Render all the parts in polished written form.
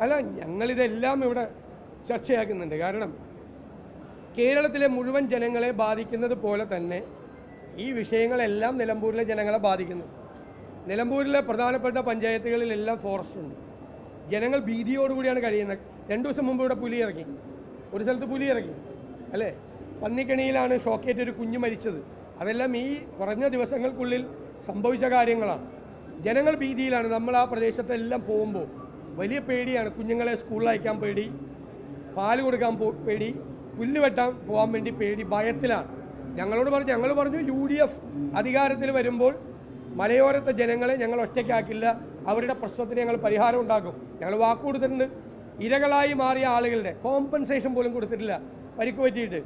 അല്ല, ഞങ്ങളിതെല്ലാം ഇവിടെ ചർച്ചയാക്കുന്നുണ്ട്. കാരണം കേരളത്തിലെ മുഴുവൻ ജനങ്ങളെ ബാധിക്കുന്നത് പോലെ തന്നെ ഈ വിഷയങ്ങളെല്ലാം നിലമ്പൂരിലെ ജനങ്ങളെ ബാധിക്കുന്നു. നിലമ്പൂരിലെ പ്രധാനപ്പെട്ട പഞ്ചായത്തുകളിലെല്ലാം ഫോറസ്റ്റ് ഉണ്ട്. ജനങ്ങൾ ഭീതിയോടുകൂടിയാണ് കഴിയുന്നത്. 2 ദിവസം മുമ്പ് ഇവിടെ പുലി ഇറങ്ങി, ഒരു സ്ഥലത്ത് പുലി ഇറങ്ങി അല്ലേ. പന്നിക്കണിയിലാണ് ഷോക്കേറ്റ് ഒരു കുഞ്ഞ് മരിച്ചത്. അതെല്ലാം ഈ കുറഞ്ഞ ദിവസങ്ങൾക്കുള്ളിൽ സംഭവിച്ച കാര്യങ്ങളാണ്. ജനങ്ങൾ ഭീതിയിലാണ്. നമ്മൾ ആ പ്രദേശത്തെല്ലാം പോകുമ്പോൾ വലിയ പേടിയാണ്. കുഞ്ഞുങ്ങളെ സ്കൂളിൽ അയക്കാൻ പേടി, പാല് കൊടുക്കാൻ പേടി, പുല്ല് വെട്ടാൻ പോകാൻ വേണ്ടി പേടി, ഭയത്തിലാണ്. ഞങ്ങൾ പറഞ്ഞു UDF അധികാരത്തിൽ വരുമ്പോൾ മലയോരത്തെ ജനങ്ങളെ ഞങ്ങൾ ഒറ്റയ്ക്കാക്കില്ല, അവരുടെ പ്രശ്നത്തിന് ഞങ്ങൾ പരിഹാരം ഉണ്ടാക്കും. ഞങ്ങൾ വാക്ക് കൊടുത്തിട്ടുണ്ട്. ഇരകളായി മാറിയ ആളുകളുടെ കോമ്പൻസേഷൻ പോലും കൊടുത്തിട്ടില്ല. പരിക്ക് പറ്റിയിട്ട്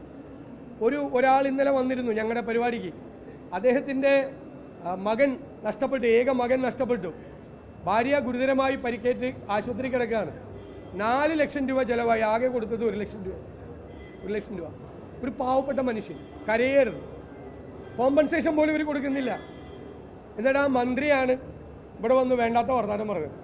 ഒരാൾ ഇന്നലെ വന്നിരുന്നു ഞങ്ങളുടെ പരിപാടിക്ക്. അദ്ദേഹത്തിൻ്റെ മകൻ നഷ്ടപ്പെട്ടു, ഏക മകൻ നഷ്ടപ്പെട്ടു. ഭാര്യ ഗുരുതരമായി പരിക്കേറ്റ് ആശുപത്രി കിടക്കുകയാണ്. 4 ലക്ഷം രൂപ ചിലവായി, ആകെ കൊടുത്തത് 1 ലക്ഷം രൂപ. 1 ലക്ഷം രൂപ. ഒരു പാവപ്പെട്ട മനുഷ്യൻ കരയരുത്. കോമ്പൻസേഷൻ പോലും ഇവർ കൊടുക്കുന്നില്ല. എന്നിട്ട് ആ മന്ത്രിയാണ് ഇവിടെ വന്ന് വേണ്ടാത്ത വർത്തമാനം പറഞ്ഞത്.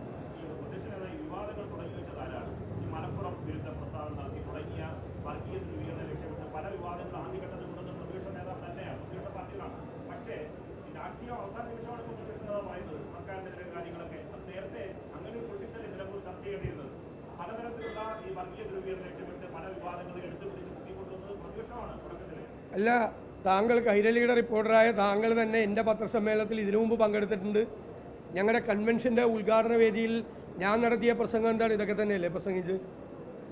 അല്ല, താങ്കൾ കൈരളിയുടെ റിപ്പോർട്ടറായ താങ്കൾ തന്നെ എൻ്റെ പത്രസമ്മേളനത്തിൽ ഇതിനു മുമ്പ് പങ്കെടുത്തിട്ടുണ്ട്. ഞങ്ങളുടെ കൺവെൻഷൻ്റെ ഉദ്ഘാടന വേദിയിൽ ഞാൻ നടത്തിയ പ്രസംഗം എന്താണ്? ഇതൊക്കെ തന്നെയല്ലേ പ്രസംഗിച്ച്?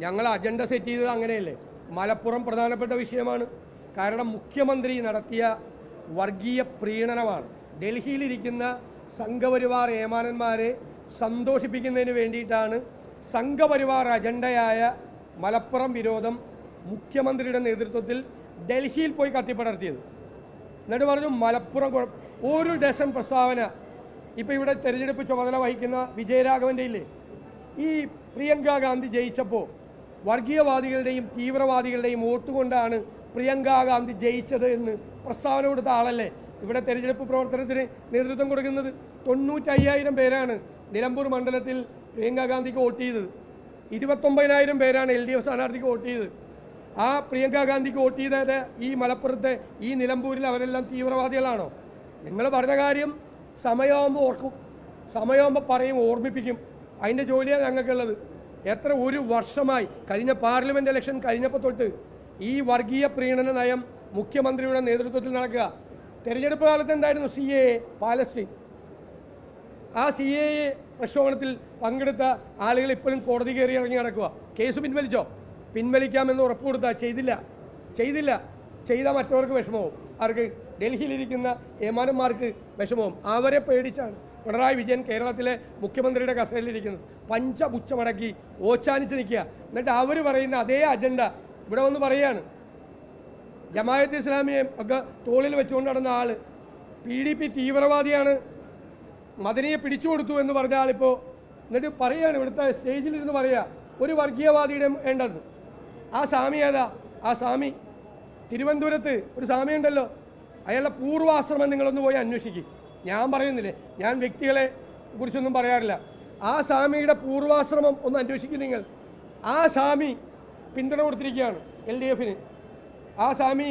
ഞങ്ങൾ അജണ്ട സെറ്റ് ചെയ്തത് അങ്ങനെയല്ലേ? മലപ്പുറം പ്രധാനപ്പെട്ട വിഷയമാണ്. കാരണം മുഖ്യമന്ത്രി നടത്തിയ വർഗീയ പ്രീണനമാണ്. ഡൽഹിയിലിരിക്കുന്ന സംഘപരിവാർ ഏമാനന്മാരെ സന്തോഷിപ്പിക്കുന്നതിന് വേണ്ടിയിട്ടാണ് സംഘപരിവാർ അജണ്ടയായ മലപ്പുറം വിരോധം മുഖ്യമന്ത്രിയുടെ നേതൃത്വത്തിൽ ഡൽഹിയിൽ പോയി കത്തിപ്പടർത്തിയത്. എന്നിട്ട് പറഞ്ഞു മലപ്പുറം ഒരു ഡസൻ പ്രസ്താവന. ഇപ്പോൾ ഇവിടെ തെരഞ്ഞെടുപ്പ് ചുമതല വഹിക്കുന്ന വിജയരാഘവൻ്റെ ഇല്ലേ, ഈ പ്രിയങ്ക ഗാന്ധി ജയിച്ചപ്പോൾ വർഗീയവാദികളുടെയും തീവ്രവാദികളുടെയും വോട്ട് കൊണ്ടാണ് പ്രിയങ്ക ഗാന്ധി ജയിച്ചത് എന്ന് പ്രസ്താവന കൊടുത്ത ആളല്ലേ ഇവിടെ തെരഞ്ഞെടുപ്പ് പ്രവർത്തനത്തിന് നേതൃത്വം കൊടുക്കുന്നത്. 95,000 പേരാണ് നിലമ്പൂർ മണ്ഡലത്തിൽ പ്രിയങ്ക ഗാന്ധിക്ക് വോട്ട് ചെയ്തത്. 29,000 പേരാണ് LDF സ്ഥാനാർത്ഥിക്ക് വോട്ട് ചെയ്തത്. ആ പ്രിയങ്ക ഗാന്ധിക്ക് വോട്ട് ചെയ്ത ഈ മലപ്പുറത്തെ ഈ നിലമ്പൂരിൽ അവരെല്ലാം തീവ്രവാദികളാണോ? നിങ്ങൾ പറഞ്ഞ കാര്യം സമയമാകുമ്പോൾ ഓർക്കും, സമയമാകുമ്പോൾ പറയും, ഓർമ്മിപ്പിക്കും. അതിൻ്റെ ജോലിയാണ് ഞങ്ങൾക്കുള്ളത്. ഒരു വർഷമായി കഴിഞ്ഞ പാർലമെൻറ്റ് ഇലക്ഷൻ കഴിഞ്ഞപ്പോൾ തൊട്ട് ഈ വർഗീയ പ്രീണന നയം മുഖ്യമന്ത്രിയുടെ നേതൃത്വത്തിൽ നടക്കുക. തെരഞ്ഞെടുപ്പ് കാലത്ത് എന്തായിരുന്നു? CAA Palestine. ആ CAA പ്രക്ഷോഭത്തിൽ പങ്കെടുത്ത ആളുകൾ ഇപ്പോഴും കോടതി കയറി ഇറങ്ങി നടക്കുക. കേസ് പിൻവലിച്ചോ? പിൻവലിക്കാമെന്ന് ഉറപ്പ് കൊടുത്താൽ ചെയ്തില്ല. ചെയ്താൽ മറ്റവർക്ക് വിഷമവും. അവർക്ക് ഡൽഹിയിലിരിക്കുന്ന ഏമാനന്മാർക്ക് വിഷമവും. അവരെ പേടിച്ചാണ് പിണറായി വിജയൻ കേരളത്തിലെ മുഖ്യമന്ത്രിയുടെ കസേരയിലിരിക്കുന്നത്. പഞ്ചപുച്ഛമടക്കി ഓച്ചാനിച്ച് നിൽക്കുക. എന്നിട്ട് അവർ പറയുന്ന അതേ അജണ്ട ഇവിടെ വന്ന് പറയുകയാണ്. ജമാഅത്ത് ഇസ്ലാമിയെ ഒക്കെ തോളിൽ വെച്ചുകൊണ്ട് നടന്ന ആൾ PDP തീവ്രവാദിയാണ്, മദനിയെ പിടിച്ചു കൊടുത്തു എന്ന് പറഞ്ഞ ആളിപ്പോൾ എന്നിട്ട് പറയുകയാണ്, ഇവിടുത്തെ സ്റ്റേജിലിരുന്ന് പറയുക ഒരു വർഗീയവാദിയുടെ വേണ്ടെന്ന്. ആ സ്വാമി ഏതാ? ആ സ്വാമി തിരുവനന്തപുരത്ത് ഒരു സ്വാമി ഉണ്ടല്ലോ, അയാളുടെ പൂർവാശ്രമം നിങ്ങളൊന്ന് പോയി അന്വേഷിക്കും. ഞാൻ പറയുന്നില്ലേ, ഞാൻ വ്യക്തികളെ കുറിച്ചൊന്നും പറയാറില്ല. ആ സ്വാമിയുടെ പൂർവാശ്രമം ഒന്ന് അന്വേഷിക്കും നിങ്ങൾ. ആ സ്വാമി പിന്തുണ കൊടുത്തിരിക്കുകയാണ് LDFന്. ആ സ്വാമി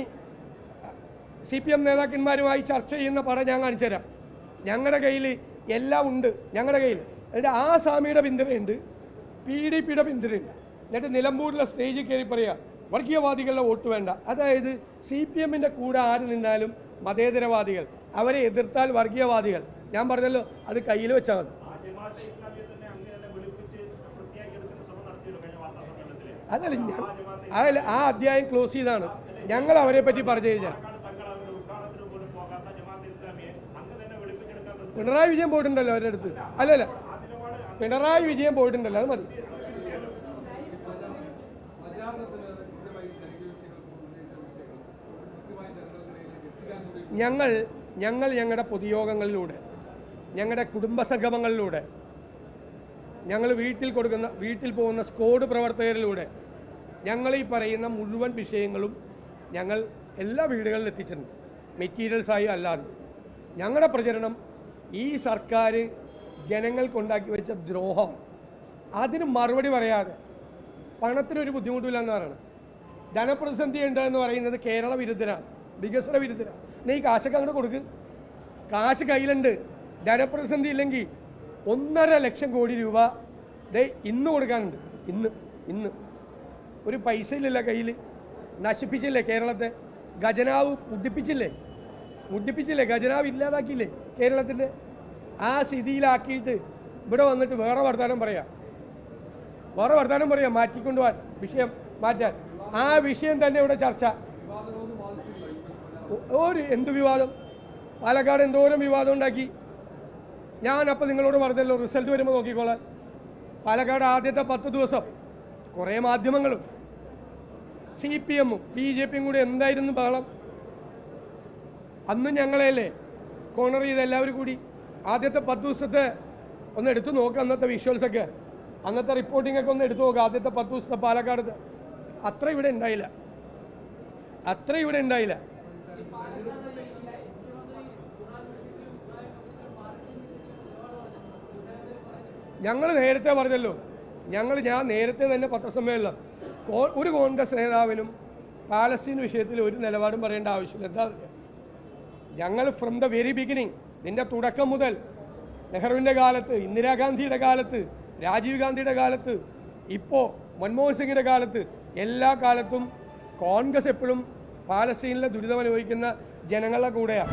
CPM നേതാക്കന്മാരുമായി ചർച്ച ചെയ്യുന്ന പടം ഞാൻ കാണിച്ചു തരാം. ഞങ്ങളുടെ കയ്യിൽ എല്ലാം ഉണ്ട്. ഞങ്ങളുടെ കയ്യിൽ എന്നിട്ട് ആ സ്വാമിയുടെ പിന്തുണയുണ്ട്, PDPയുടെ പിന്തുണയുണ്ട്. എന്നിട്ട് നിലമ്പൂരിലെ സ്റ്റേജിൽ കയറി പറയുക വർഗീയവാദികളുടെ വോട്ട് വേണ്ട. അതായത് CPMൻ്റെ കൂടെ ആര് നിന്നാലും മതേതരവാദികൾ, അവരെ എതിർത്താൽ വർഗീയവാദികൾ. ഞാൻ പറഞ്ഞല്ലോ, അത് കയ്യിൽ വെച്ചാൽ മതി. അതല്ല, ആ അധ്യായം ക്ലോസ് ചെയ്താണ്. ഞങ്ങൾ അവരെ പറ്റി പറഞ്ഞു കഴിഞ്ഞാൽ പിണറായി വിജയൻ പോയിട്ടുണ്ടല്ലോ അവരുടെ അടുത്ത്. അല്ലല്ല, പിണറായി വിജയൻ പോയിട്ടുണ്ടല്ലോ, അത് മതി. ഞങ്ങൾ ഞങ്ങളുടെ പൊതുയോഗങ്ങളിലൂടെ, ഞങ്ങളുടെ കുടുംബസംഗമങ്ങളിലൂടെ, ഞങ്ങൾ വീട്ടിൽ പോകുന്ന സ്ക്വാഡ് പ്രവർത്തകരിലൂടെ ഞങ്ങൾ ഈ പറയുന്ന മുഴുവൻ വിഷയങ്ങളും ഞങ്ങൾ എല്ലാ വീടുകളിലും എത്തിച്ചിട്ടുണ്ട്. മെറ്റീരിയൽസായി അല്ലാതെ ഞങ്ങളുടെ പ്രചരണം ഈ സർക്കാർ ജനങ്ങൾക്കുണ്ടാക്കി വെച്ച ദ്രോഹം. അതിന് മറുപടി പറയാതെ പണത്തിനൊരു ബുദ്ധിമുട്ടില്ല എന്ന് പറയണം. ധനപ്രതിസന്ധി ഉണ്ടെന്ന് പറയുന്നത് കേരള വിരുദ്ധരാണ്, വികസന വിരുദ്ധരാണ്. നീ ഈ കാശൊക്കെ അങ്ങോട്ട് കൊടുക്ക്, കാശ് കയ്യിലുണ്ട്. ധനപ്രതിസന്ധി ഇല്ലെങ്കിൽ 1.5 ലക്ഷം കോടി രൂപ ഇന്ന് കൊടുക്കാനുണ്ട്. ഇന്ന് ഒരു പൈസ ഇല്ലല്ല കയ്യിൽ. നശിപ്പിച്ചില്ലേ കേരളത്തെ? ഖജനാവ് മുടിപ്പിച്ചില്ലേ? ഖജനാവ് ഇല്ലാതാക്കിയില്ലേ കേരളത്തിൻ്റെ? ആ സ്ഥിതിയിലാക്കിയിട്ട് ഇവിടെ വന്നിട്ട് വേറെ വർത്തമാനം പറയാം, മാറ്റിക്കൊണ്ടുപോകാൻ, വിഷയം മാറ്റാൻ. ആ വിഷയം തന്നെ ഇവിടെ ചർച്ച. എന്ത് വിവാദം? പാലക്കാട് എന്തോരം വിവാദം ഉണ്ടാക്കി. ഞാനപ്പോൾ നിങ്ങളോട് പറഞ്ഞല്ലോ, റിസൾട്ട് വരുമ്പോൾ നോക്കിക്കോളാൻ. പാലക്കാട് ആദ്യത്തെ 10 ദിവസം കുറേ മാധ്യമങ്ങളും CPM ഉം BJP കൂടി എന്തായിരുന്നു ബഹളം. അന്ന് ഞങ്ങളെയല്ലേ കോർണർ ചെയ്ത് എല്ലാവരും കൂടി. ആദ്യത്തെ 10 ദിവസത്തെ ഒന്ന് എടുത്തു നോക്കുക, അന്നത്തെ വിഷ്വൽസൊക്കെ, അന്നത്തെ റിപ്പോർട്ടിങ്ങൊക്കെ ഒന്ന് എടുത്തു നോക്കുക. ആദ്യത്തെ 10 ദിവസത്തെ പാലക്കാട് അത്ര ഇവിടെ ഉണ്ടായില്ല. ഞങ്ങൾ നേരത്തെ പറഞ്ഞല്ലോ, ഞാൻ നേരത്തെ തന്നെ പത്രസമ്മേളനം, ഒരു കോൺഗ്രസ് നേതാവിനും പാലസ്തീൻ വിഷയത്തിൽ ഒരു നിലപാടും പറയേണ്ട ആവശ്യമില്ല. എന്താ പറയുക, ഞങ്ങൾ ഫ്രം ദ വെരി ബിഗിനിങ്, ഇതിൻ്റെ തുടക്കം മുതൽ, നെഹ്റുവിൻ്റെ കാലത്ത്, ഇന്ദിരാഗാന്ധിയുടെ കാലത്ത്, രാജീവ് ഗാന്ധിയുടെ കാലത്ത്, ഇപ്പോൾ മൻമോഹൻ സിംഗിൻ്റെ കാലത്ത്, എല്ലാ കാലത്തും കോൺഗ്രസ് എപ്പോഴും പാലസ്തീനിലെ ദുരിതമനുഭവിക്കുന്ന ജനങ്ങളുടെ കൂടെയാണ്.